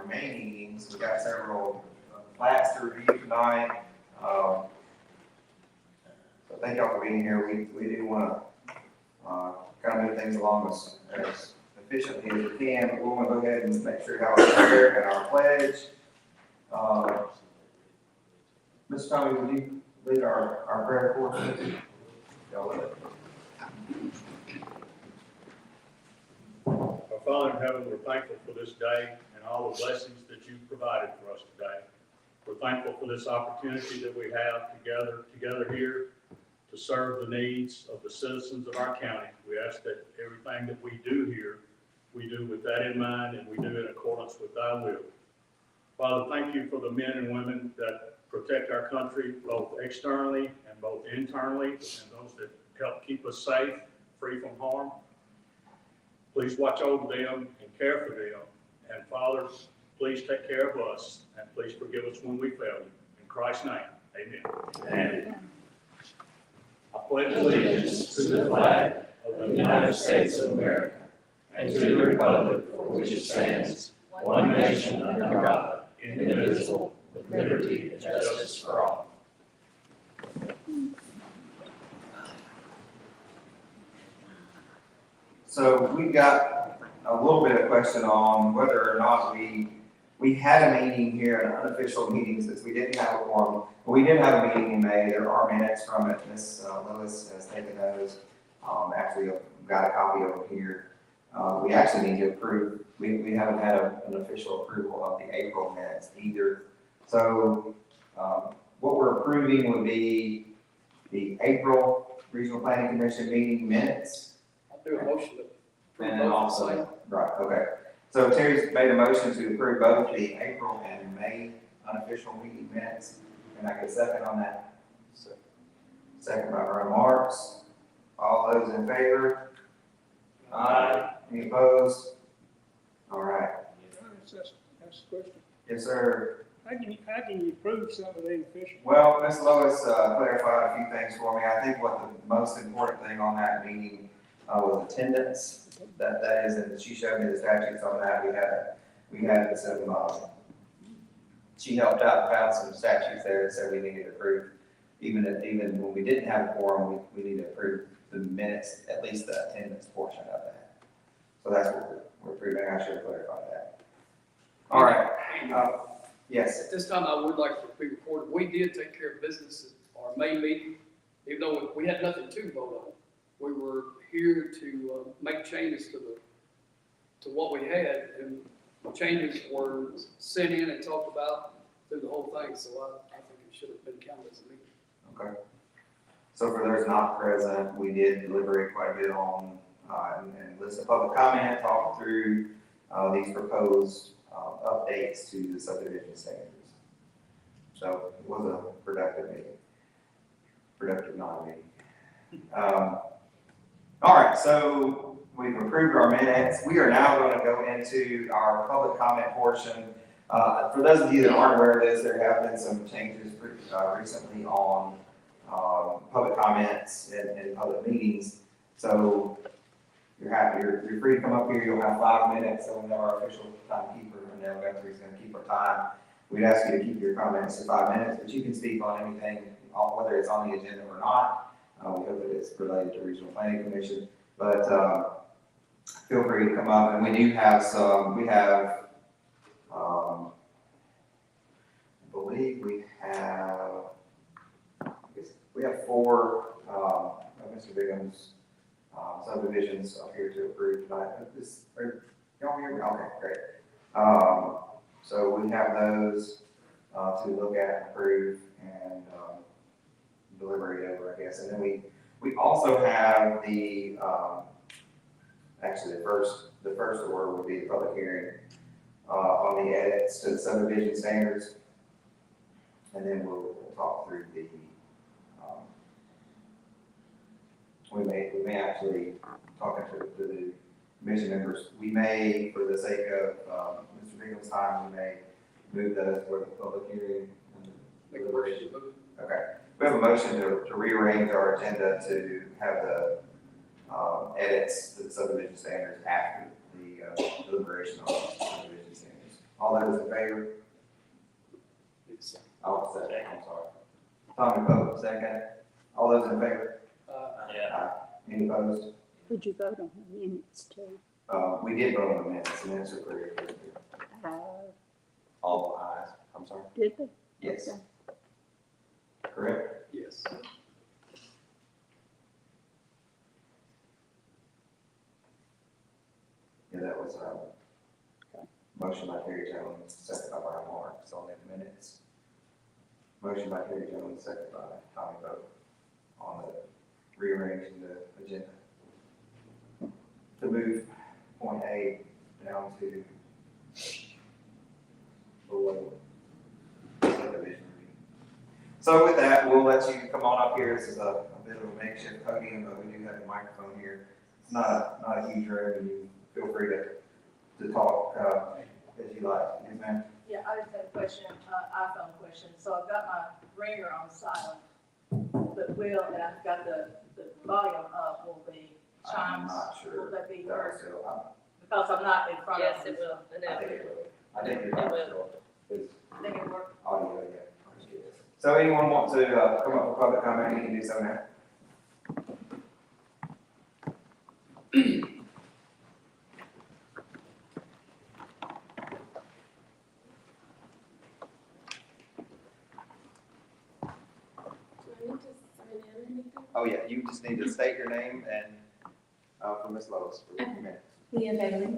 remaining meetings. We've got several plats to review tonight. So thank y'all for being here. We do want to kind of move things along as efficiently as we can, but we want to go ahead and make sure y'all are prepared and our pledge. Mr. Tommy, would you lead our prayer portion? Y'all with it? Our Father in heaven, we're thankful for this day and all the blessings that you've provided for us today. We're thankful for this opportunity that we have together here to serve the needs of the citizens of our county. We ask that everything that we do here, we do with that in mind and we do in accordance with thy will. Father, thank you for the men and women that protect our country both externally and both internally, and those that help keep us safe, free from harm. Please watch over them and care for them. And Father, please take care of us and please forgive us when we fail you. In Christ's name, amen. Amen. I pledge Allegiance to the flag of the United States of America and to the republic for which it stands, one nation under God, indivisible, with liberty and justice for all. So we've got a little bit of question on whether or not we had a meeting here, an unofficial meeting, since we didn't have a quorum. We did have a meeting in May. There are minutes from it. Ms. Lewis has taken those. Actually, I've got a copy of them here. We actually need to approve. We haven't had an official approval of the April minutes either. So what we're approving would be the April Regional Planning Commission meeting minutes. I'll do a motion to And approve then both the same. also, right, okay. So Terry's made a motion to approve both the April and May unofficial meeting minutes. Can I get a second on that? Second by Brian Marks. All those in favor? Aye. Any opposed? All right. That's the question. Yes, sir. How can you prove something ain't official? Well, Ms. Lois clarified a few things for me. I think what the most important thing on that meeting was attendance. That is, and she showed me the statutes on that. We had some, she helped out, found some statutes there that said we needed to approve, even when we didn't have a quorum, we need to approve the minutes, at least the attendance portion of that. So that's what we're approving. I should have clarified that. All right. Yes. At this time, I would like to be recorded. We did take care of business at our May meeting, even though we had nothing to vote on. We were here to make changes to what we had, and changes were sent in and talked about through the whole thing. So I think it should have been counted as a meeting. Okay. So for those not present, we did deliberate quite a bit on, and listen to public comment, talk through these proposed updates to the subdivision standards. So it was a productive meeting, productive non-meeting. All right, so we've approved our minutes. We are now going to go into our public comment portion. For those of you that aren't aware of this, there have been some changes recently on public comments and public meetings. So you're free to come up here. You'll have 5 minutes. So we know our official timekeeper, and now Guthrie's going to keep our time. We'd ask you to keep your comments to 5 minutes, but you can speak on anything, whether it's on the agenda or not. We hope that it's related to Regional Planning Commission, but feel free to come up. And we do have some. I believe we have 4 Mr. Bigham's subdivisions up here to approve tonight. Y'all hear me? Okay, great. So we have those to look at and approve and deliberate over, I guess. And then we also have the actually the first order would be the public hearing on the edits to the subdivision standards, and then we'll talk through the. We may actually, talking to the commission members, we may, for the sake of Mr. Bingham's time, we may move those for the public hearing and Make a motion to move. Okay. We have a motion to rearrange our agenda to have the edits to the subdivision standards after the deliberation on subdivision standards. All All those in favor? It's, Oh, second, I'm sorry. Tommy Pope, second. All those in favor? Yeah. Any opposed? Would you vote on the minutes too? We did vote on the minutes are approved. All ayes, I'm sorry. Did they? Yes, Okay. correct? yes. Yeah, that was, motion by Terry Jones, second by Brian Marks on the minutes. Motion by Terry Jones, second by Tommy Pope on the rearranging the agenda. To move point A down to below subdivision review. So with that, we'll let you come on up here. This is a bit of a makeshift podium, but we do have a microphone here. It's not a huge room, and you feel free to talk, as you like. Yes, ma'am? Yeah, I just had a question, iPhone question. So I've got my ringer on silent, but and I've got the volume up, will the I'm chimes, not sure. will they be That heard? was still, Because I'm not in front of Yes, them. it will. I think it will. I think you're right, still. It's I think it worked. audio, yeah. So anyone want to, come up for public comment, you can do so now. Oh, yeah, you just need to state your name and, for Ms. Lois for a minute. Leah Bailey.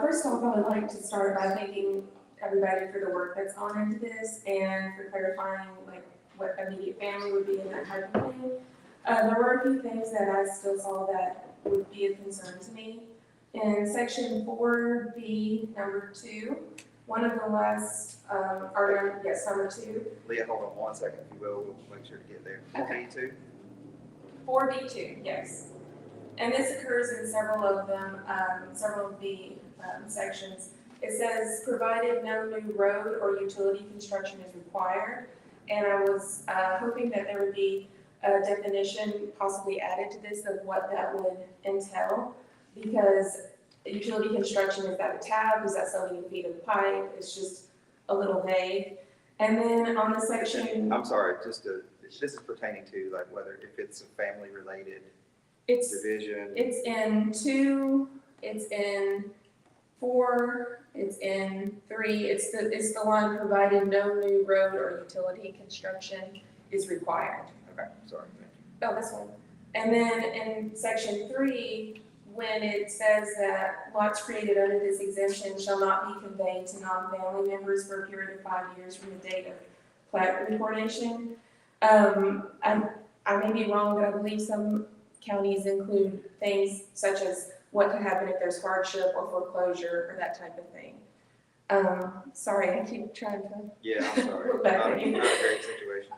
First off, I would like to start by thanking everybody for the work that's gone into this and for clarifying like what immediate family would be in that type of thing. There were a few things that I still saw that would be a concern to me. In section 4B, number 2, one of the last, number 2, Leah, hold on 1 second, if you will, we'll make sure to get there. Okay. 4B2? 4B2, yes. And this occurs in several of them, several of the sections. It says, provided no new road or utility construction is required. And I was hoping that there would be a definition possibly added to this of what that would entail. Because utility construction, is that a tab? Is that so many feet of pipe? It's just a little vague. And then on the section, I'm sorry, this is pertaining to like whether, if it's a family-related it's division. It's in 2, it's in 4, it's in 3, it's the one provided no new road or utility construction is required. Okay, sorry. Oh, this one. And then in section 3, when it says that lots created under this exemption shall not be conveyed to non-family members for a period of 5 years from the date of plat recordation. I may be wrong, but I believe some counties include things such as what could happen if there's hardship or foreclosure or that type of thing. Sorry, I keep trying to. Yeah, I'm sorry. Look back Not at you. a great situation.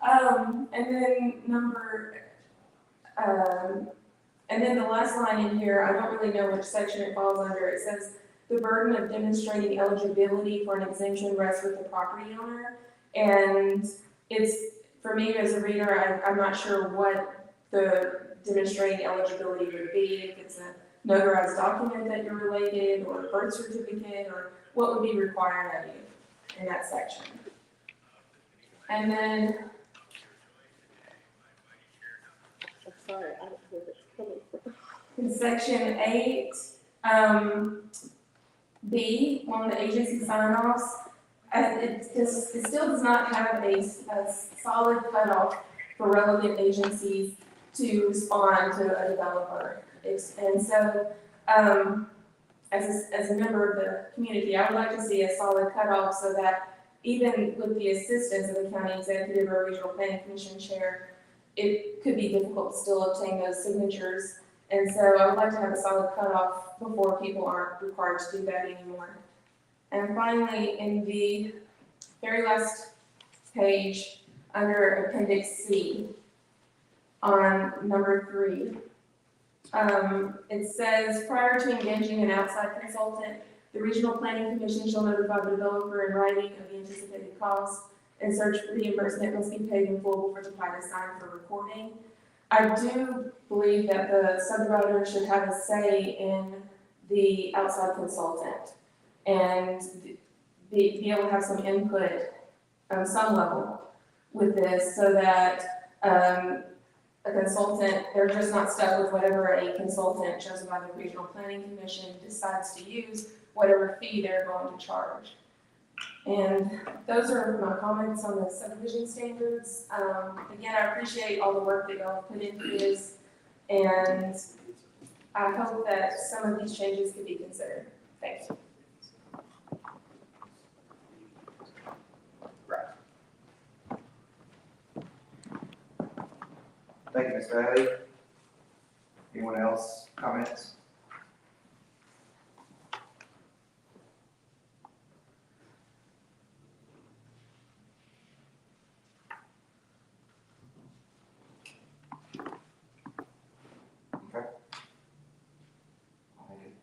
And then the last line in here, I don't really know which section it falls under. It says, the burden of demonstrating eligibility for an exemption rests with the property owner. And it's, for me as a reader, I'm not sure what the demonstrating eligibility would be, if it's a notarized document that you're related, or a birth certificate, or what would be required of you in that section. And then, Sorry, I don't know where it's coming from. in section 8, B, on the agency sign-offs, it still does not have a solid cutoff for relevant agencies to respond to a developer. And so, as a member of the community, I would like to see a solid cutoff so that even with the assistance of the county executive or regional planning commission chair, it could be difficult to still obtain those signatures. And so I would like to have a solid cutoff before people aren't required to do that anymore. And finally, in the very last page, under Appendix C, on number 3, it says, prior to engaging an outside consultant, the regional planning commission shall notify the developer in writing of the anticipated costs, and such reimbursement must be paid in full before the plat is signed for recording. I do believe that the subdivider should have a say in the outside consultant. and be able to have some input on some level with this so that, a consultant, they're just not stuck with whatever a consultant chosen by the Regional Planning Commission decides to use, whatever fee they're going to charge. And those are my comments on the subdivision standards. Again, I appreciate all the work that y'all have put into this, and I hope that some of these changes could be considered. Thanks. Thank you, Ms. Bailey. Anyone else, comments? Okay. I think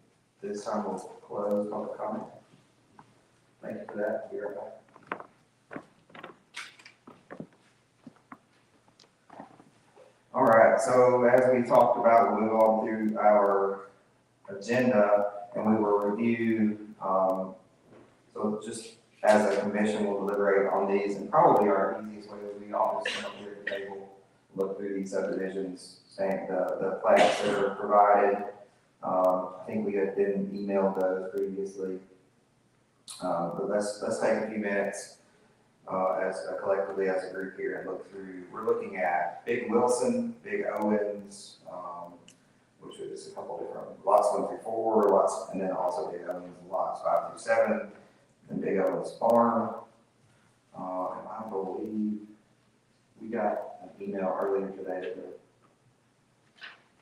at this time we'll close public comment. Thank you for that. Be right back. All right, so as we talked about, we'll move on through our agenda and we will review, so just as a commission, we'll deliberate on these, and probably our easiest way would be all just come up here at the table, look through these subdivisions, saying the plats that are provided. I think we had been emailed those previously. But let's take a few minutes as collectively as a group here and look through. We're looking at Big Wilson, Big Owens, which is a couple different lots 1 through 4, lots, and then also Big Owens lots 5 through 7, and Big Owens Farm. And I believe we got an email earlier today that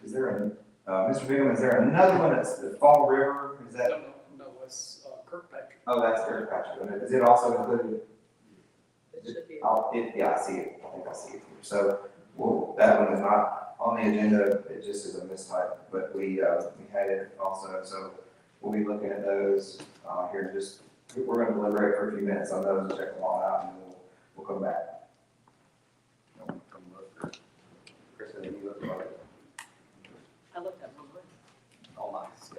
is there a Mr. Bingham, is there another one that's the Fall River? Is that? No, it's Kirkpatrick. Oh, that's Kirkpatrick. Is it also included? It should be. Yeah, I see it. I think I see it here. So, well, that one is not on the agenda. It just is a mistype, but we had it also. So we'll be looking at those here. Just we're going to deliberate for a few minutes on those and check them all out, and we'll come back. Kristen, you look like it. I looked at one. All nice.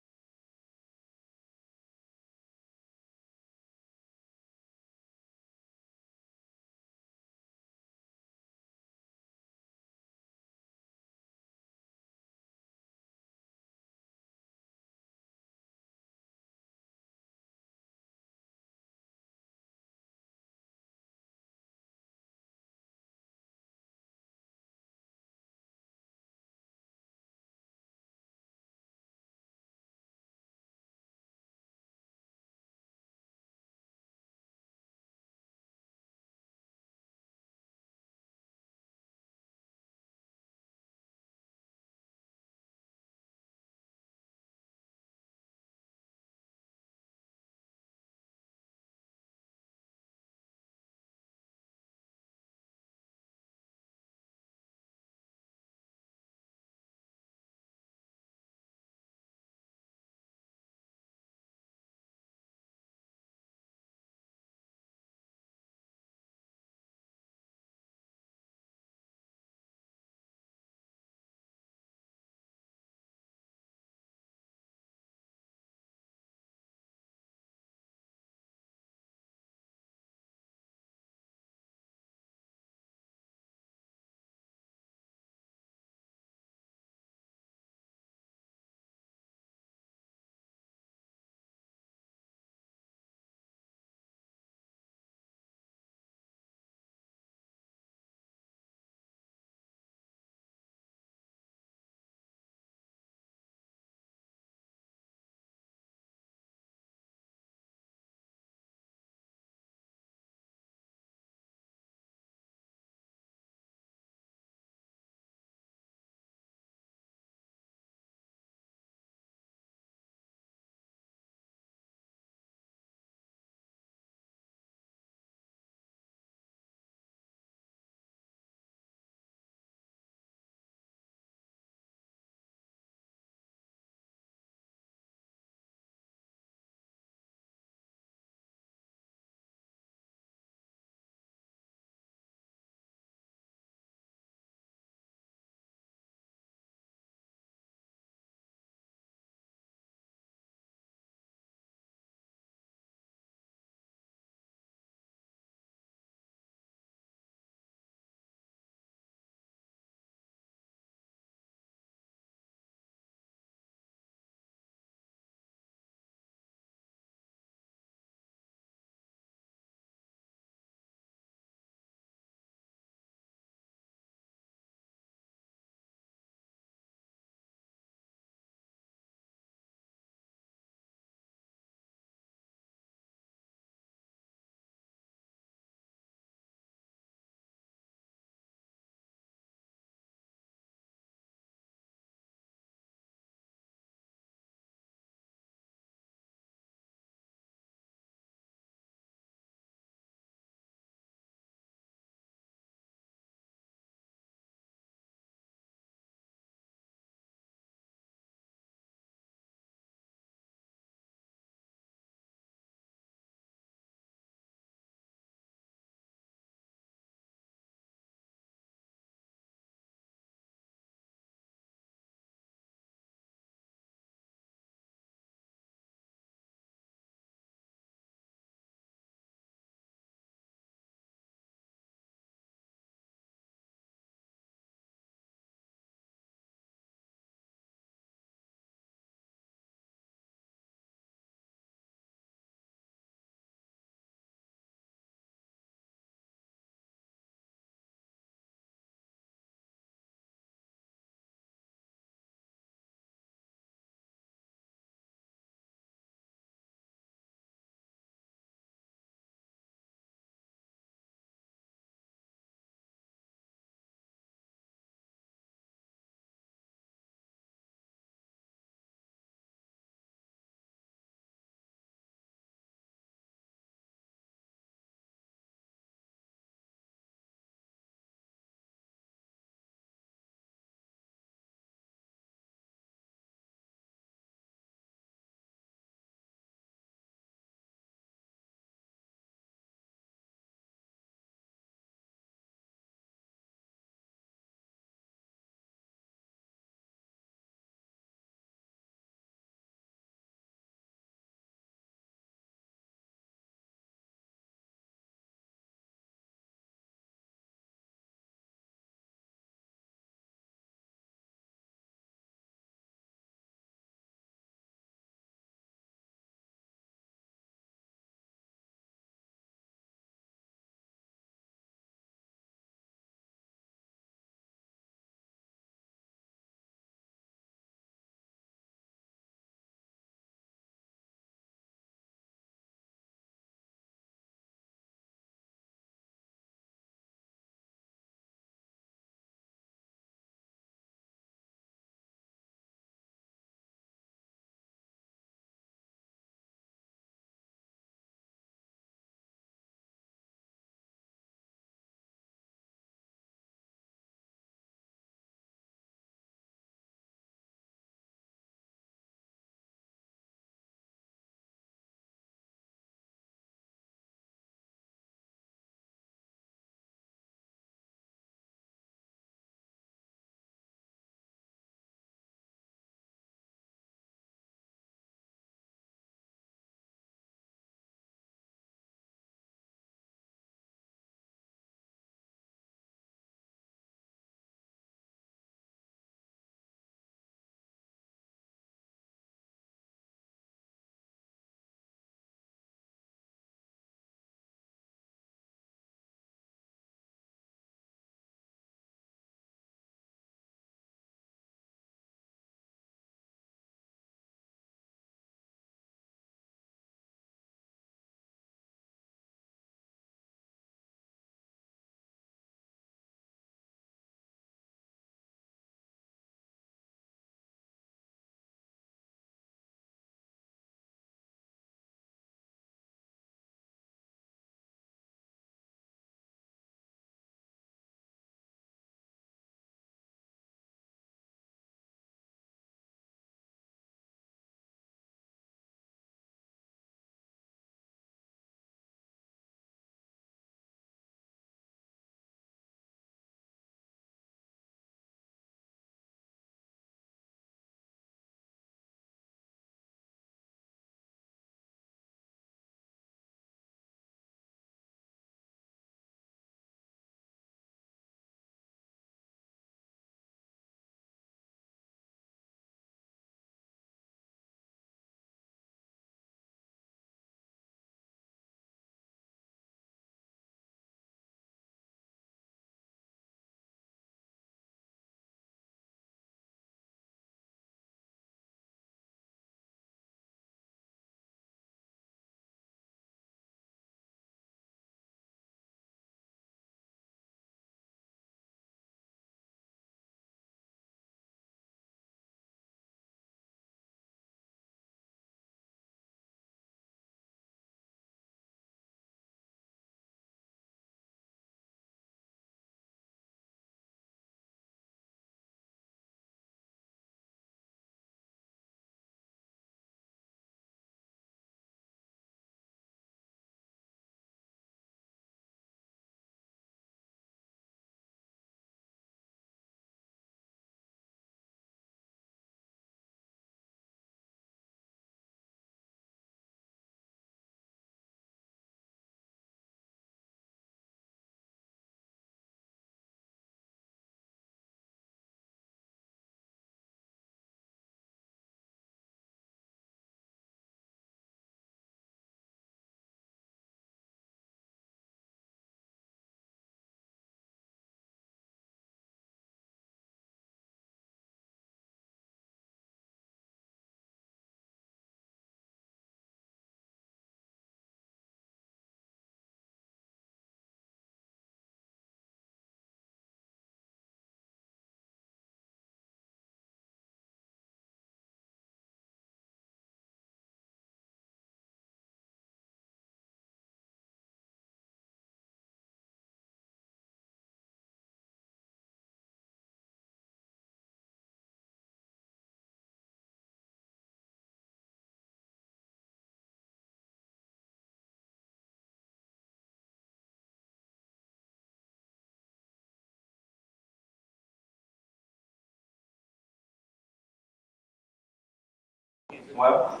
Well,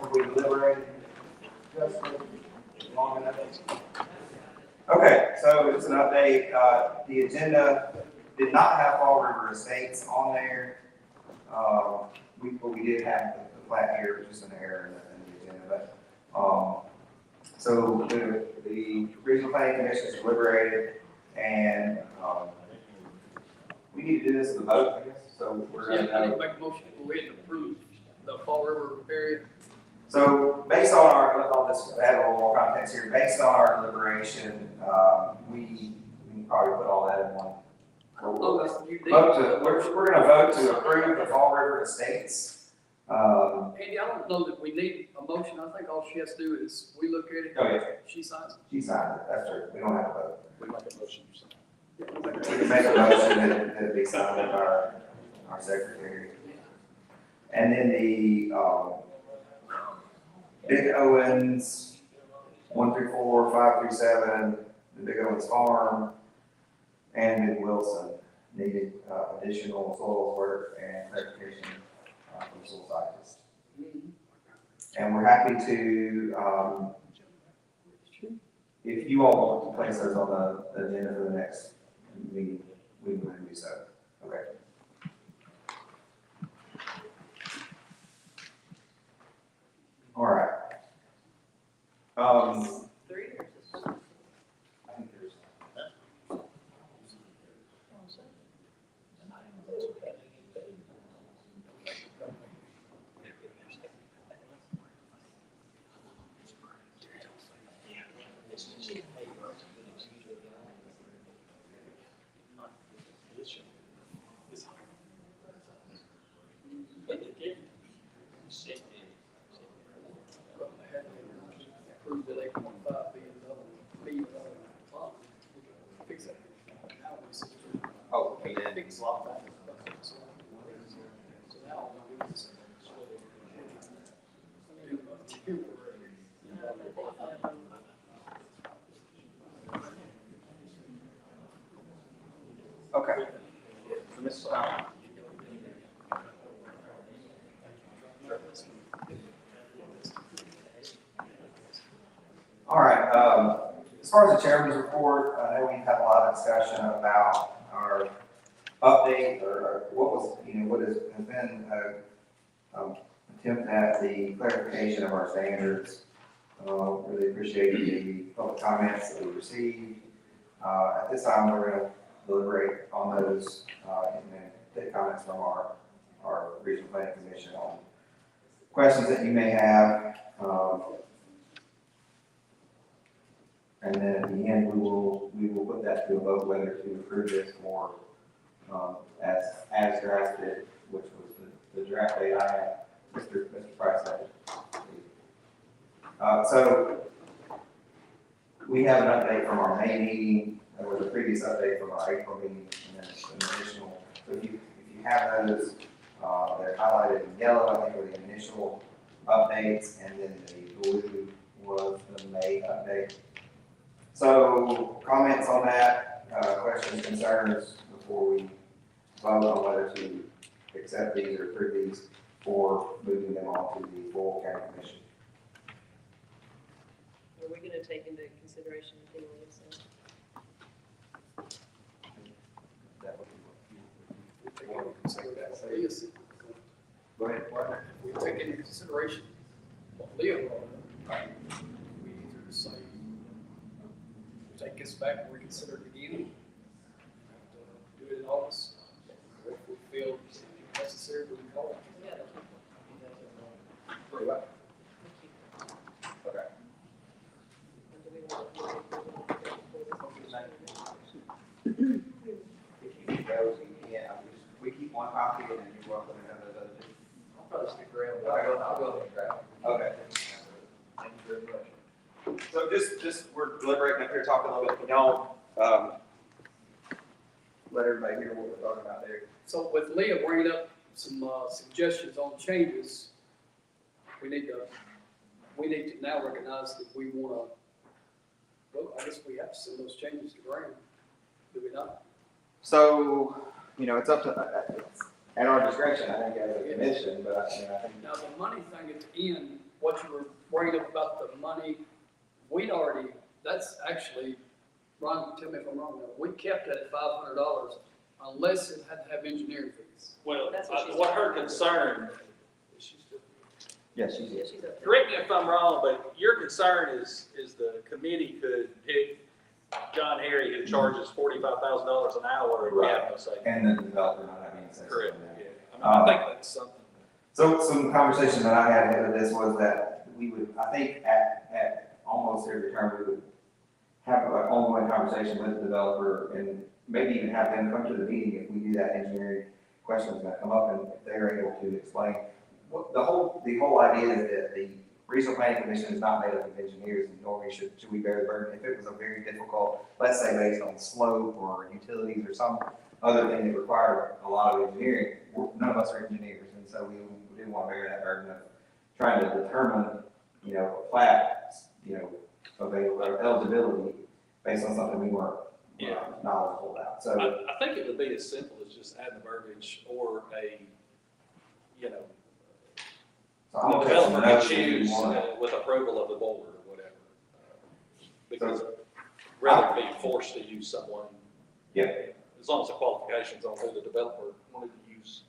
have we deliberated? Long enough? Okay, so just an update, the agenda did not have Fall River Estates on there. But we did have the plat here, which is an error in the agenda, but, so the regional planning commission deliberated, and, we need to do this in the vote, I guess, so we're Yeah, I gonna. need to make a motion to go ahead and approve the Fall River area. So based on I'll just add a little more context here, based on our deliberation, we can probably put all that in one. Oh, that's what you did. We're gonna vote to approve the Fall River Estates. Andy, I don't know that we need a motion. I think all she has to do is, we look at it, Oh, yeah, she signs it. she signed it, that's true, we don't have to vote. We make a motion. We can make a motion that it be signed by our secretary. And then the, Big Owens, 134, 537, the Big Owens Farm, and Mid Wilson needed additional soil work and clarification from soil scientists. And we're happy to, if you all want to place those on the agenda for the next meeting, we will do so. Okay. All right. Three or just? I think there's. Approve that 8.5 being fine. We can fix that. Now we see. Oh, we did. Fix a lot of that. So now we do this. Okay. So Ms. All right, as far as the chairman's report, I know we've had a lot of discussion about our update or what was, what has been attempt at the clarification of our standards. Really appreciate the public comments that we received. At this time, we're going to deliberate on those and then take comments from our regional planning commission on questions that you may have. And then at the end, we will put that to a vote whether to approve this or as drafted, which was the draft date I had, Mr. Price had. So we have an update from our May meeting. There was a previous update from our April meeting, and then an additional. So if you have those, they're highlighted in yellow, I think were the initial updates, and then the blue was the May update. So comments on that, questions, concerns before we vote on whether to accept these or approve these or moving them on to the full county commission. Are we gonna take into consideration the thing we said? That would be what Yes. Go ahead, partner. We take into consideration what Leo brought up. We either say, take this back and reconsider it again, do it in August, or if we feel necessary, we can call it. Pretty well. Okay. If you those, yeah, we keep one copy and then you're welcome to have those other two. I'll probably stick around. Okay. Thank you very much. So just, we're deliberating up here, talking a little bit, we don't, let everybody hear what we're talking about there. So with Leah bringing up some suggestions on changes, we need to now recognize that we want to, well, I guess we have to send those changes to Graham, do we not? So, it's up to, at our discretion, I think, as a commission, but I think. Now, the money thing at the end, what you were bringing up about the money, we'd already, that's actually, Ron, tell me if I'm wrong, we kept it at $500 unless it had to have engineering fees. Well, That's what she's what her talking about. concern, Yes, she's. Yeah, she's up there. correct me if I'm wrong, but your concern is the committee could pick John Harry, who charges $45,000 an hour, and we have no say. And the developer not having any say. Correct, yeah. I think that's something. So some conversation that I had ahead of this was that we would, I think at almost every term, we would have an ongoing conversation with the developer and maybe even have them come to the meeting if we do that engineering questions that come up and if they're able to explain. What, the whole idea is that the Regional Planning Commission is not made up of engineers, and nor should we bear the burden. If it was a very difficult, let's say based on slope or utilities or some other thing that required a lot of engineering, none of us are engineers, and so we didn't want to bear that burden of trying to determine, plat, eligibility based on something we weren't knowledgeable about. So I think it would be as simple as just adding the verbiage or so I'm the gonna take some developer notes can if you choose want. with approval of the board or whatever. Because rather than being forced to use someone. Yeah. As long as the qualifications on who the developer wanted to use.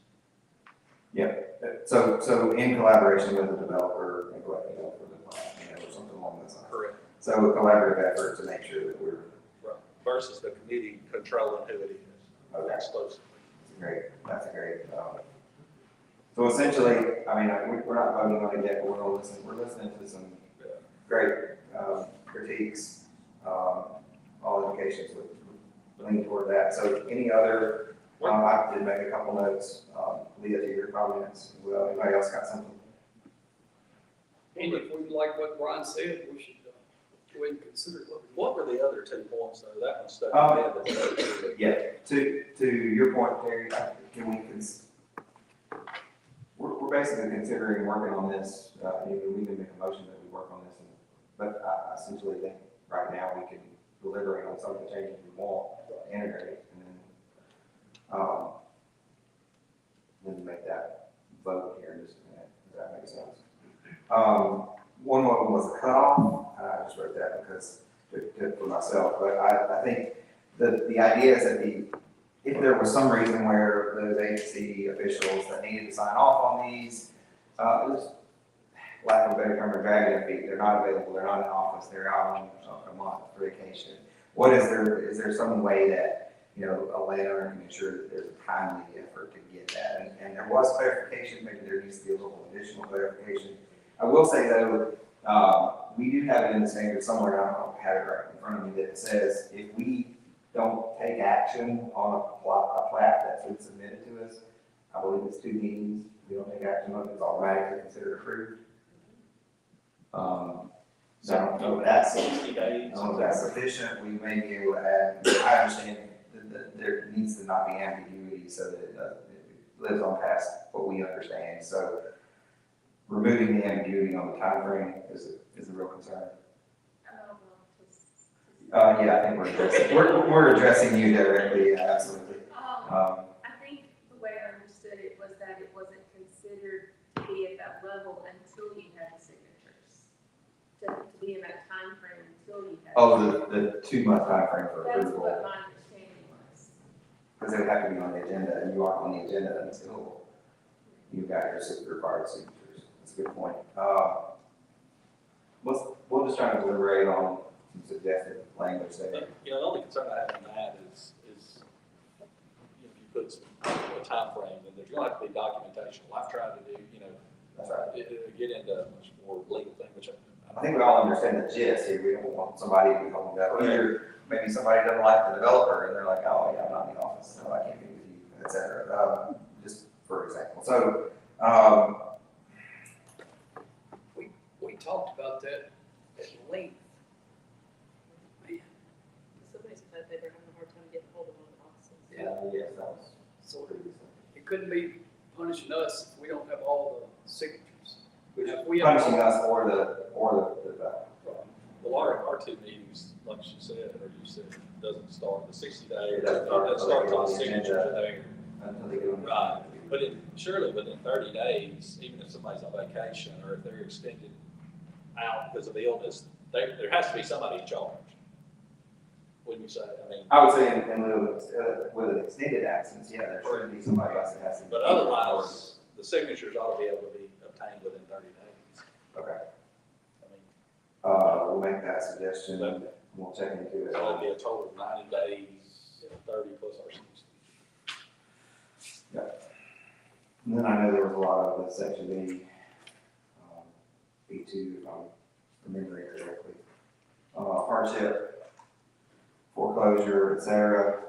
So in collaboration with the developer, for the plan, or something along those lines. Correct. So a collaborative effort to make sure that we're, Right. Versus the committee controlling who it is. Okay. Exclusively. that's a great, so essentially, we're not voting on it yet, but we're listening to some great, critiques, all indications would lean toward that. So any other, I did make a couple notes, Leah, to your comments, well, anybody else got something? And if we like what Brian said, we should go ahead and consider it. What were the other 2 points though? That one stuck Um, in my head. Yeah, to your point, Terry, can we we're basically considering working on this, we can make a motion that we work on this, but I essentially think right now we can deliberate on some of the changes we want to integrate, and then make that vote here in just a minute. Does that make sense? One of them was the cutoff, and I just wrote that because, for myself, but I think the idea is that if there was some reason where those agency officials that needed to sign off on these, it was, lack of a better term, dragging their feet, they're not available, they're not in office, they're out on a month for vacation. Is there some way that, a landowner can ensure that there's a timely effort to get that? And there was clarification, maybe there needs to be a little additional clarification. I will say though, we do have it in the standard somewhere, I don't have it right in front of me, that says if we don't take action on a plat that's been submitted to us, I believe it's 2 meetings, we don't take action on it, it's automatically considered approved. So I don't know if that's, 60 days. I don't know if that's sufficient, we may be able to add, I understand that there needs to not be ambiguity so that it lives on past what we understand, so removing the ambiguity on the timeframe is a real concern. Yeah, I think we're addressing you directly, yeah, absolutely. I think the way I understood it was that it wasn't considered to be at that level until you had the signatures. To be in that time frame until you had. Oh, the 2-month timeframe for That's approval, what my understanding was. because it would have to be on the agenda, and you aren't on the agenda until you've got your required signatures. That's a good point. We'll just try to deliberate on some suggested language there. The only concern I have on that is if you put a time frame, then there's gonna have to be documentation. I've tried to do, That's right. get into a much more legal thing, which I think we all understand the gist here. We don't want somebody to be holding up. Either maybe somebody doesn't like the developer and they're like, oh, yeah, I'm not in the office, so I can't be with you, et cetera. Just for example. So, We talked about that at length. Man, Somebody's said they were having a hard time getting hold of one of the offices. yes, that was so previously. it couldn't be punishing us if we don't have all the signatures. If we have Punishing all- us or the well, our 2 meetings, like she said, or you said, doesn't start the 60 days. It doesn't start It starts until on the signatures agenda. are there. until they get on. Right. But surely within 30 days, even if somebody's on vacation or if they're extended out because of illness, there has to be somebody in charge. Wouldn't you say? I mean, I would say in lieu of, with an extended absence, yeah, there should be somebody else that has to. but otherwise, the signatures ought to be able to be obtained within 30 days. Okay, I mean, we'll make that suggestion, and we'll check into it. so it'd be a total of 90 days, 30 plus our 60. And then I know there was a lot of the section B, B2, if I'm remembering correctly. Hardship, foreclosure, et cetera.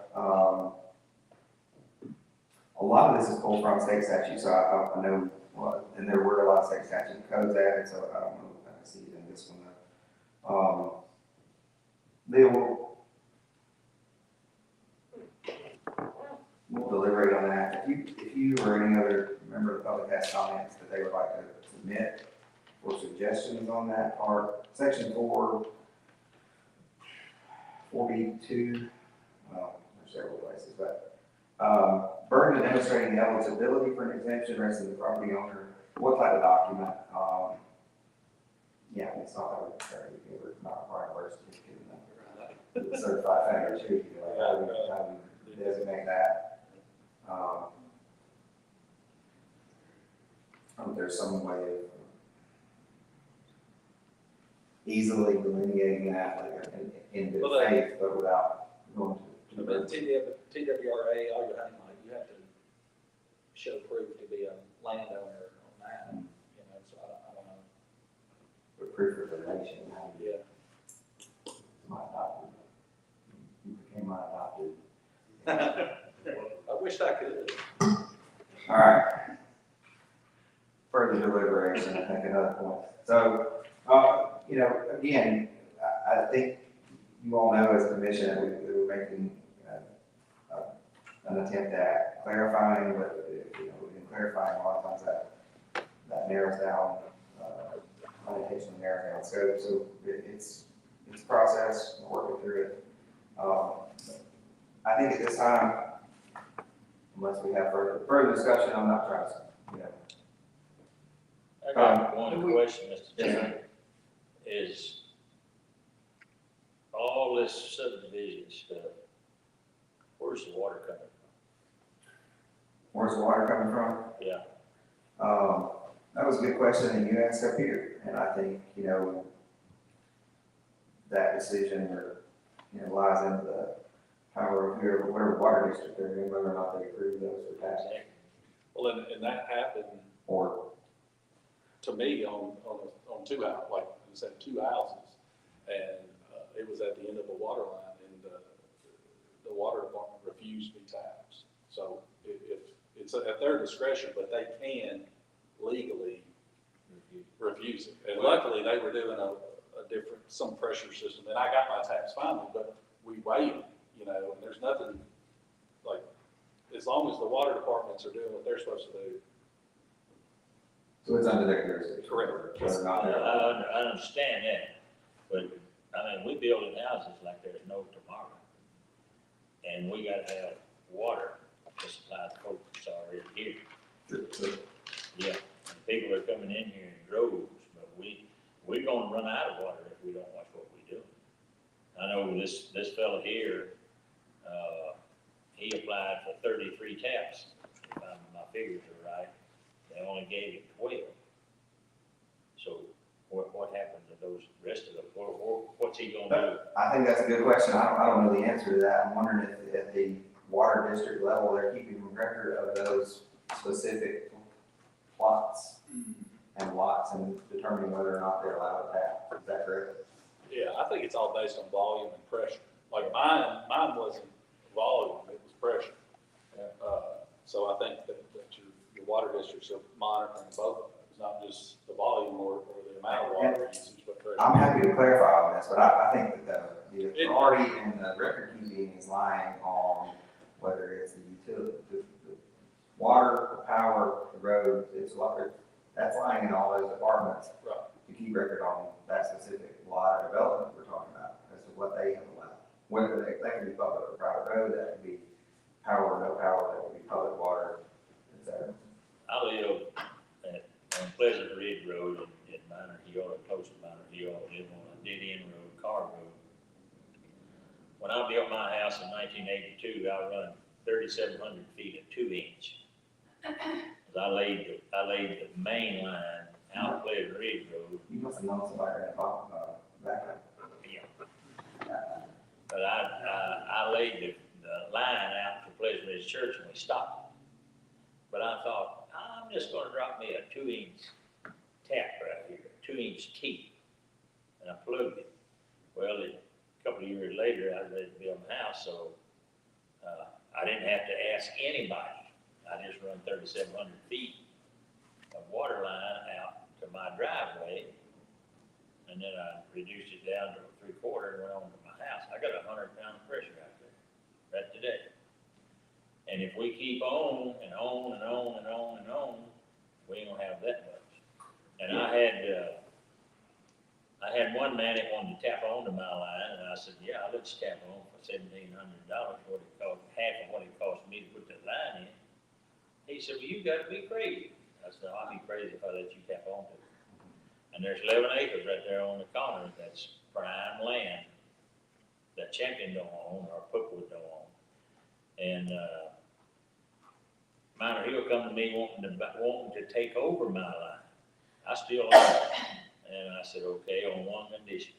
A lot of this is pulled from state statute, so I know, and there were a lot of state statute codes added, so I don't know if I see it in this one. We'll deliberate on that. If you or any other member of the public has comments that they would like to submit or suggestions on that part, section 4B2, well, there's several places, but, burden of demonstrating eligibility for an exemption rests in the property owner. What type of document? Yeah, it's not that we're not requiring a birth certificate in the certified family tree. How do we designate that? There's some way of easily delineating that, like in good Well, faith, but without going to. But TWRA, all your hunting like, you have to show proof to be a landowner on that, you know, so I don't know. With proof of donation, how you Yeah. my adopted. You became my adopted. I wished I could. All right. Further deliberation, I think another point. So, you know, again, I think you all know as a commission that we were making an attempt at clarifying, but, you know, in clarifying a lot of times that narrows down, unintentionally narrows down scope. So it's a process, we're working through it. I think at this time, unless we have further discussion, I'm not trying to, you know. I got one question, Mr. Chairman, is all this subdivision stuff, where's the water coming Where's the water coming from? from? Yeah, That was a good question that you asked up here, and I think, you know, that decision lies into the power of whatever water district they're in, whether or not they approve those for tax. Well, and that happened Or, to me on two houses, like you said, two houses. And it was at the end of the water line and the water department refused me taps. So it's at their discretion, but they can legally refuse it. And luckily they were doing a different, some pressure system, and I got my taps finally, but we waited, you know, and there's nothing, like, as long as the water departments are doing what they're supposed to do. so it's under their jurisdiction. Correct. Whether or not they're. I understand that, but, I mean, we building houses like there's no tomorrow. And we gotta have water to supply the folks that's already here. Yeah, and people are coming in here in droves, but we're gonna run out of water if we don't watch what we do. I know this fella here, he applied for 33 taps, if my figures are right. They only gave him 12. So what happened to those rest of them? What's he gonna do? I think that's a good question. I don't know the answer to that. I'm wondering if at the water district level, they're keeping record of those specific plots and lots and determining whether or not they're allowed to tap. Is that correct? Yeah, I think it's all based on volume and pressure. Like mine wasn't volume, it was pressure. So I think that your water districts are monitoring both of them. It's not just the volume or the amount of water usage, but pressure. I'm happy to clarify on this, but I think that the authority and the record keeping is lying on whether it's the utility, the water, the power, the roads, it's water. That's lying in all those departments. Right. To keep record on that specific lot of development we're talking about, as to what they have allowed. Whether that can be public or private road, that could be power or no power, that could be public water, et cetera. I live on Pleasant Ridge Road in Minor Hill, or close to Minor Hill. I live on a dead-end road, car road. When I built my house in 1982, I run 3,700 feet at 2 inch. 'Cause I laid the main line out Pleasant Ridge Road. You must have known somebody that bought, back up. Yeah. But I laid the line out to Pleasant Ridge Church and we stopped. But I thought, I'm just gonna drop me a 2 inch tap right here, 2 inch T. And I plugged it. Well, a couple of years later, I was ready to build my house, so, I didn't have to ask anybody. I just run 3,700 feet of water line out to my driveway. And then I reduced it down to 3/4 and went on to my house. I got 100-pound pressure out there, right today. And if we keep on and on and on and on and on, we ain't gonna have that much. And I had one man that wanted to tap onto my line, and I said, yeah, let's tap on for $1,700, what it cost, half of what it cost me to put that line in. He said, well, you gotta be crazy. I said, I'll be crazy if I let you tap onto it. And there's 11 acres right there on the corner that's prime land that Champion don't own or Pookwood don't own. And, Minor Hill come to me wanting to take over my line. I still own it. And I said, okay, on one condition.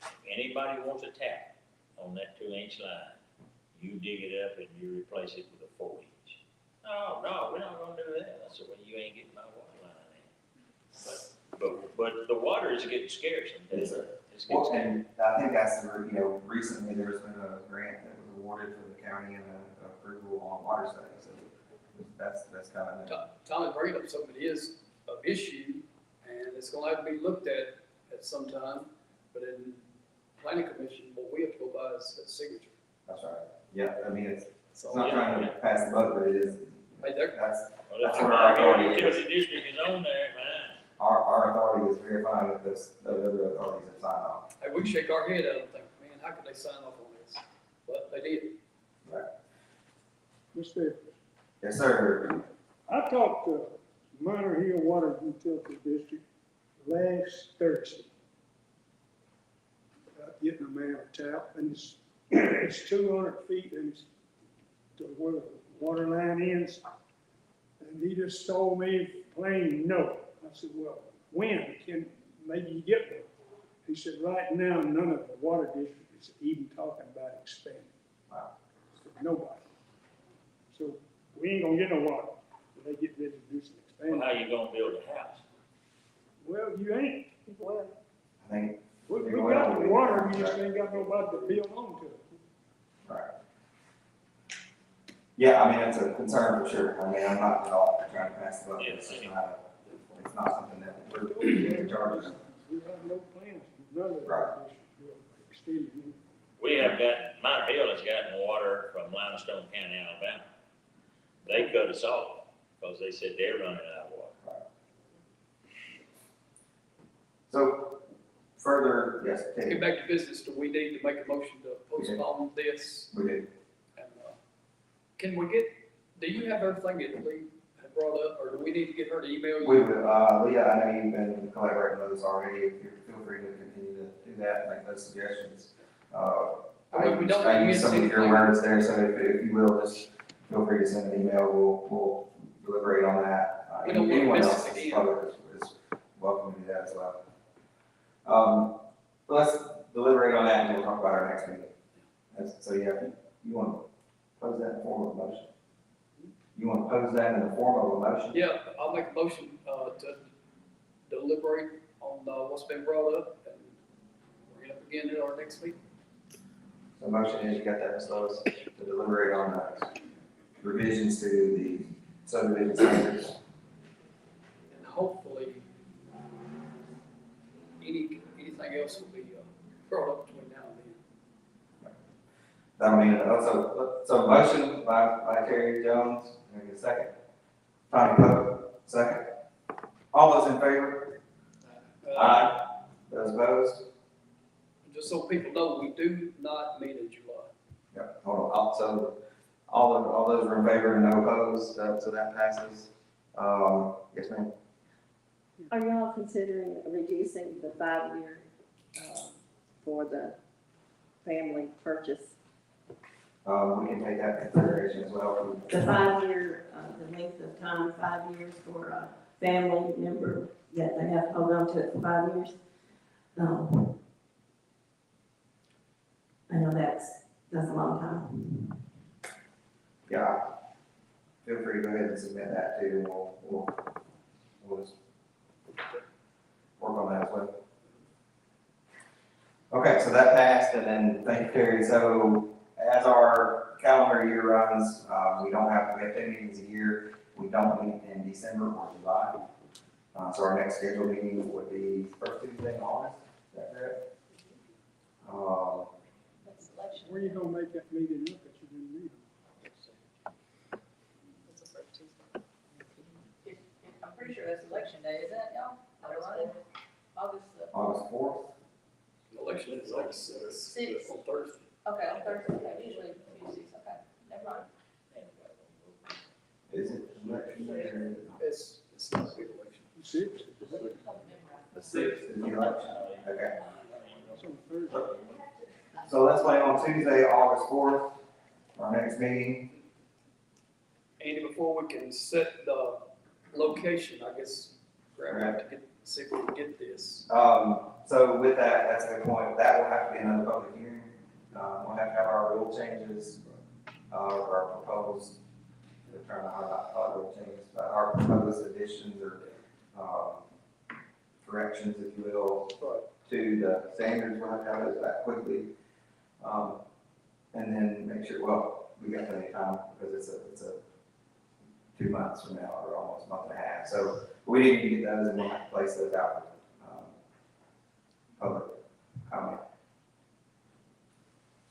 If anybody wants a tap on that 2 inch line, you dig it up and you replace it with a 4 inch. No, we're not gonna do that. I said, well, you ain't getting my water line in. But the water is getting scarce. Yes, sir. It's getting Well, scarce. and I think that's, recently there's been a grant that was awarded for the county and an approval on water studies. So that's kind of. Tommy bringing up something that is an issue, and it's gonna have to be looked at some time, but in planning commission, what we have to go by is a signature. That's right. Yeah, I mean, it's So, not trying to pass the buck, but it is, hey, there, that's, Well, that's if where our our authority is. utility district is on there, man. Our authority is verifying that those other authorities have signed off. hey, we shake our head at them and think, man, how could they sign off on this? But they did. Mr. Yes, sir. I talked to Minor Hill Water Utility District last Thursday about getting a man a tap, and it's 200 feet and it's to where the water line ends. And he just told me plain no. I said, well, when can maybe you get one? He said, right now, none of the water district is even talking about expanding. Wow. I said, nobody. So we ain't gonna get no water when they get ready to do some Well, expanding. how you gonna build a house? Well, you ain't. Well, I think, We got the water, we just ain't got nobody to build on to it. right. Yeah, I mean, it's a concern for sure. I mean, I'm not at all trying to pass the buck. It's not something that we're in charge of. We have no plans, none of Right. that. Extended. We have got, Minor Hill has gotten water from Limestone County, Alabama. They cut us off because they said they're running out of water. So, further, yes, Get Ted, back to business, do we need to make a motion to postpone this? we did. And, can we get, do you have everything that Lee had brought up, or do we need to get her to email you? We would, Leah, I know you've been collaborating with us already. If you feel free to continue to do that, make those suggestions. We don't I need use to some of get your anything. words there, so if you will, just feel free to send an email. We'll deliberate on that. We don't want to Anyone miss else it is again. probably is welcome to do that as well. Let's deliberate on that and we'll talk about our next meeting. So, yeah, you want to pose that in the form of a motion? You want to pose that in the form of a motion? Yeah, I'll make a motion, to deliberate on, what's been brought up, and bring it up again at our next meeting. The motion is, you got that, Ms. Lois, to deliberate on revisions to the subdivision standards. And hopefully, anything else will be, brought up between now and then. That'll mean, so motion by Terry Jones, can I get a second? Tommy Pope, second. All those in favor? Aye. Those opposed? Just so people know, we do not meet in July. Yeah, hold on, so all those are in favor and no opposed, so that passes. Yes, ma'am. Are y'all considering reducing the 5-year, for the family purchase? We can take that into consideration as well. The 5-year, the length of time, 5 years for a family member, that they have to hold on to it for 5 years? I know that's a long time. Yeah, feel free to go ahead and submit that too, and we'll just work on that as well. Okay, so that passed, and then, thank you, Terry. So as our calendar year runs, we have 10 meetings a year. We don't meet in December or July. So our next scheduled meeting would be first Tuesday in August, is that correct? That's election. Where you gonna make that meeting up that you didn't read? I'm pretty sure that's election day, isn't it, y'all? August, August 4th? Election is like Six. on Thursday. okay, on Thursday, okay, usually Tuesdays, okay, never mind. Is it election day? It's not a big election. 6? The 6th is the election. Okay. That's on Thursday. So let's plan on Tuesday, August 4th, our next meeting. Andy, before we can set the location, I guess, we're gonna have to see if we can get this. So with that, that's a good point. That will have to be another public hearing. We'll have to have our rule changes, or our proposed, they're trying to highlight rule changes, but our proposed additions or, corrections, if you will, to the standards. We'll have to have those back quickly. And then make sure, well, we got plenty of time because it's a 2 months from now, or almost a month and a half. So we need to get those and we'll have to place those out for public comment.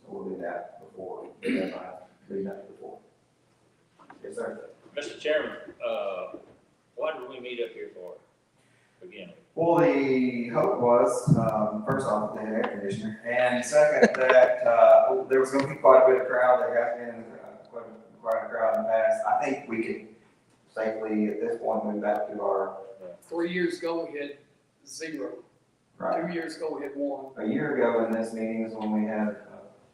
So we'll do that before, do that before. Yes, sir. Mr. Chairman, what did we meet up here for? Again, Well, the hope was, first off, the air conditioner, and second, that there was going to be quite a bit of crowd. There has been quite a crowd in the past. I think we could safely, at this point, move back to our, 3 years ago, we had 0. right. 2 years ago, we had 1. A year ago in this meeting is when we had a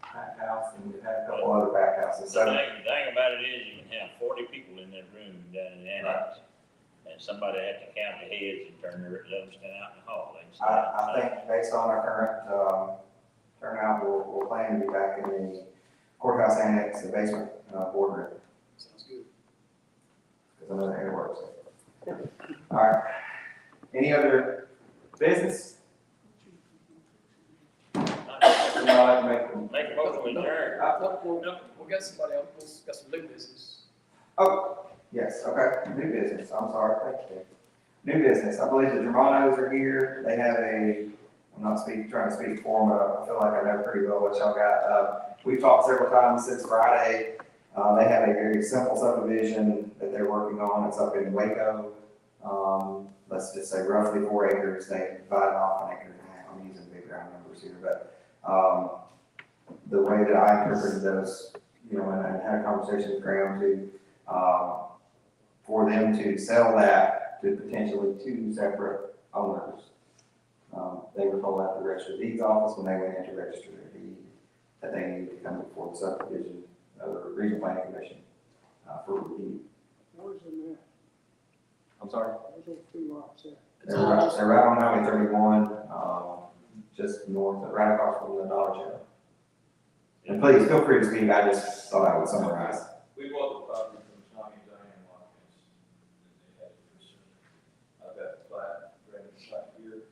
packed house, and we've had a couple other packed houses. the So, thing about it is you can have 40 people in that room down in the annex. And somebody had to count the heads and let them stand out in the hall. I think based on our current turnout, we'll plan to be back in the courthouse annex, the basement boardroom. Sounds good. Because I know that it works. All right. Any other business? I'd like to Make a motion to adjourn. No, we got somebody else, got some new business. Oh, yes, okay, new business, I'm sorry, thank you. New business, I believe the Germanos are here, they have I'm not trying to speak for them, but I feel like I know pretty well what y'all got. We've talked several times since Friday, they have a very simple subdivision that they're working on, it's up in Waco. Let's just say roughly 4 acres, they divided off 1.5 acres, I'm using big round numbers here, but, the way that I interpreted those, and I had a conversation with Graham too, for them to sell that to potentially 2 separate owners. They were told at the register of deeds office when they went in to register their deed that they needed to come before the subdivision, or regional planning commission, for review. Where's the map? I'm sorry? Where's those 2 lots at? They're right on Highway 31, just north, right across from the Dollar General. And please, feel free to speak, I just thought I would summarize. We bought the property from Tommy and Diane Watkins, and they had it for sale. I've got the plat, Brandon's plat here.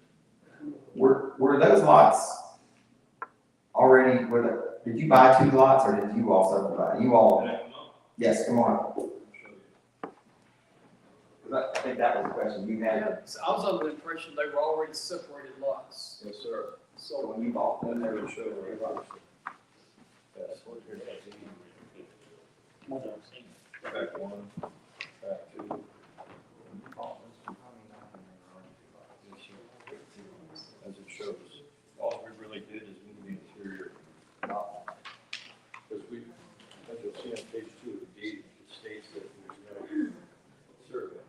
Were those lots already, did you buy 2 lots, or did you also buy? You all, yes, come on. 'Cause I think that was the question you had. Yeah, so I was under the impression they were already separated lots. Yes, sir. So So, when you bought them, they They were would show where it was. That's what you're saying. Back 1, back 2. As it shows, all we really did is move the interior lot line. Because as you'll see on page 2 of the deed, it states that there's no survey.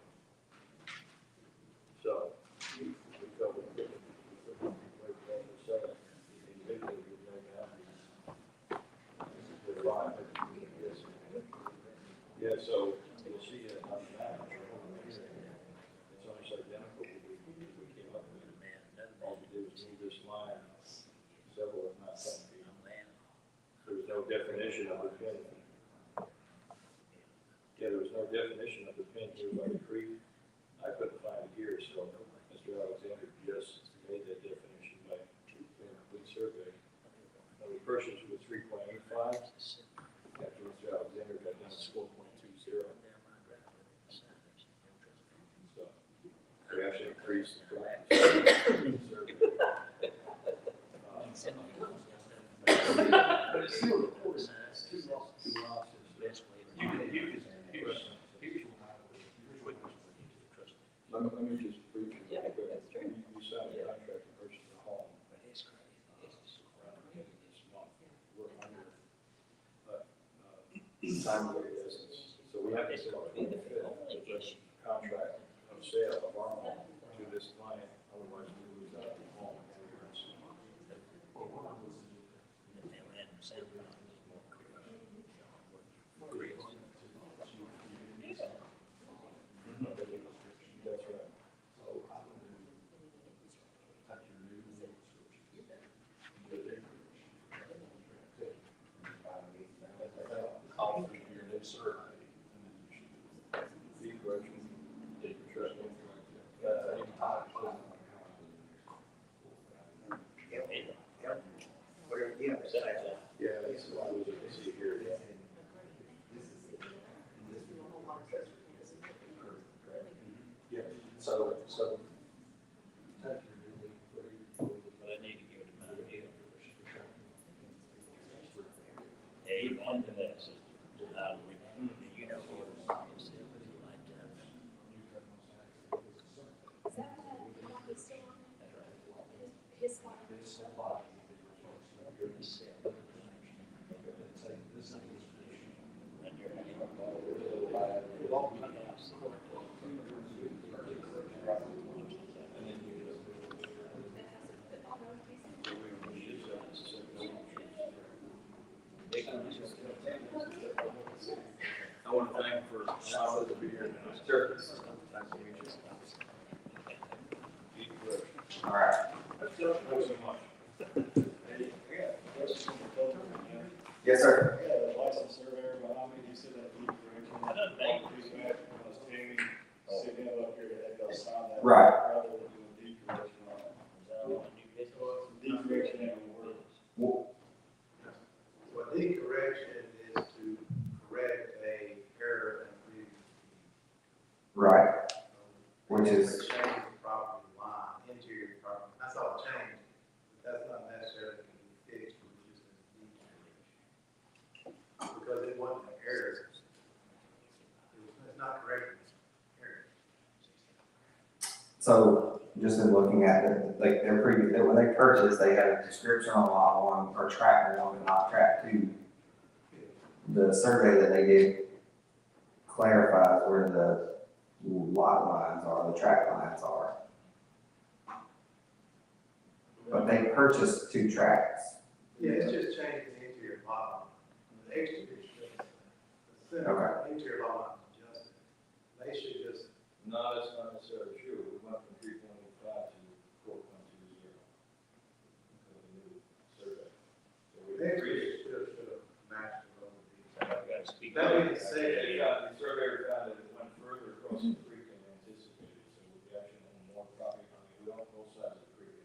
definition of the pin. Yeah, there was no definition of the pin here by the creek. I couldn't find it here, so Mr. Alexander just made that definition by doing a complete survey. Now, the purchase was 3.85. After Mr. Alexander got down to 4.20. So we actually increased the price. But it's still recorded as two losses. Let me just briefly. Yeah, that's true. You signed a contract to purchase the home. This month. We're under, time of essence. So we have to start a contract of sale of our home to this client, otherwise we lose out on the home. That's right. I'll figure your new survey. Deed correction, deed trust. Yeah, this is what we see here. Yeah, so. But I need to give it to my deal. Yeah, even under that, you know, I want to thank you for allowing us to be here. Sure. Nice to meet you. Deed correction. All right. Thanks so much. Yes, sir. Yeah, the license surveyor behind me, you said that deed correction. I don't think- Was Tammy sitting up here that had to sign that. Right. Rather than doing deed correction on it. Deed correction and word. Well, Well, deed correction is to correct a error in right, the. which is, Change the property line, interior property, that's all changed, but that's not necessarily can be fixed with just a deed correction. Because it wasn't an error. It's not correcting error. so just in looking at it, like their previous, when they purchased, they had a description on lot one or tract one and not tract two. The survey that they did clarifies where the lot lines are, the tract lines are. But they purchased two tracts. Yeah, it's just changing the interior lot line. The exterior is just, the Okay. interior lot line is adjusted. They should just, No, that's not necessarily true. We went from 3.85 to 4.20. Because of the new survey. So we the increased. exterior should have matched the road. I've got to speak. That we can say that. The surveyor found that it went further across the creek than anticipated, so we actually own more property on the, we own both sides of the creek.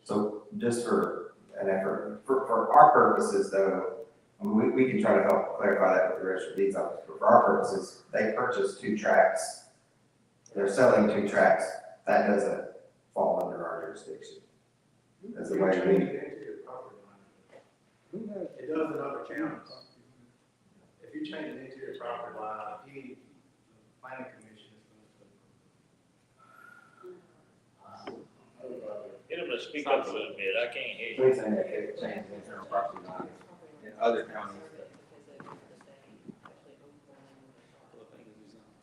So just for an effort, for our purposes though, I mean, we can try to help clarify that with the register of deeds office, but for our purposes, they purchased two tracts. They're selling two tracts, that doesn't fall under our jurisdiction. That's the way Change we, the interior property line. It does in other counties. If you change the interior property line, the planning commission is going to. Get them to speak up a little bit, I can't hear you. please say that they changed the internal property line in other counties.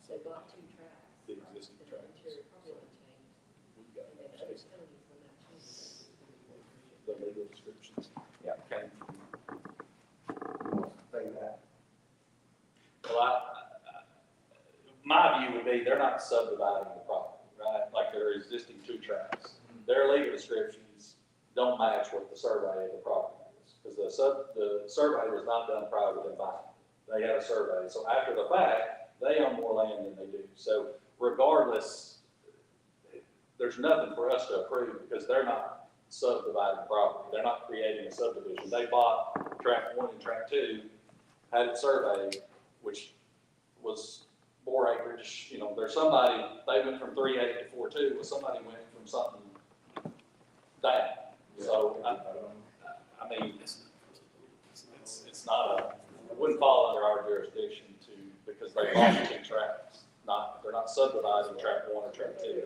They bought two tracks. The existing tracks. Interior property line changed. The legal descriptions. Yeah, okay. Say that. Well, my view would be they're not subdividing the property, right? Like there are existing two tracks. Their legal descriptions don't match what the survey of the property is, because the the survey was not done prior to them buying. They had a survey, so after the fact, they own more land than they do. So regardless, there's nothing for us to approve because they're not subdividing property. They're not creating a subdivision. They bought tract 1 and tract 2, had it surveyed, which was more acreage. You know, there's somebody, they went from 3.8 to 4.2, but somebody went from something down. So, I mean, it's not it wouldn't fall under our jurisdiction to, because they bought 2 tracts. They're not subdividing tract 1 or tract 2.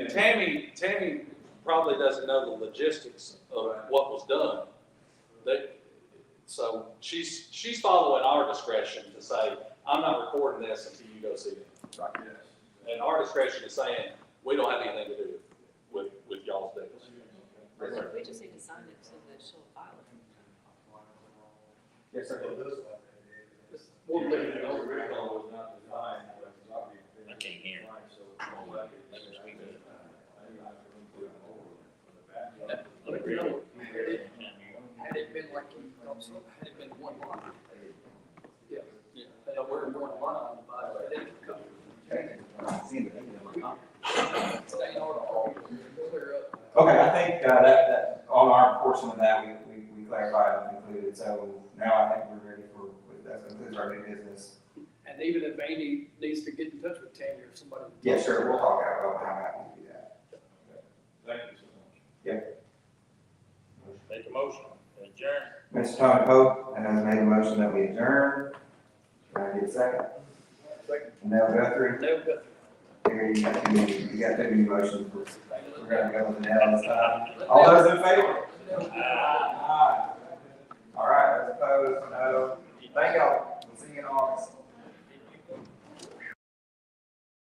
Tammy probably doesn't know the logistics of what was done. So she's following our discretion to say, I'm not recording this until you go see it. Right, yes. And our discretion is saying, we don't have anything to do with y'all's deals. We just need to sign it so that she'll file it. Yes, sir. Just one thing, you know, Original was not designed, but it's not being I can't hear. so it's all like it. Let me speak up. you know, had it been like, had it been one lot. Yeah, yeah, but we're one lot, but it didn't come. Staying on all, clear up. Okay, I think, that, on our portion of that, we clarified and concluded, so now I think we're ready for, that concludes our new business. And even if Amy needs to get in touch with Tammy or somebody. Yeah, sure, we'll talk about how happy to do that. Thank you so much. Make a motion, adjourn. Mr. Tony Pope has made a motion that we adjourn. Can I get a second? Second. Nell Guthrie, No, but here you got too many motions, we're gonna go with Nell this time. All those in favor? Aye. All right, those opposed, no. Thank y'all, we'll see you in August.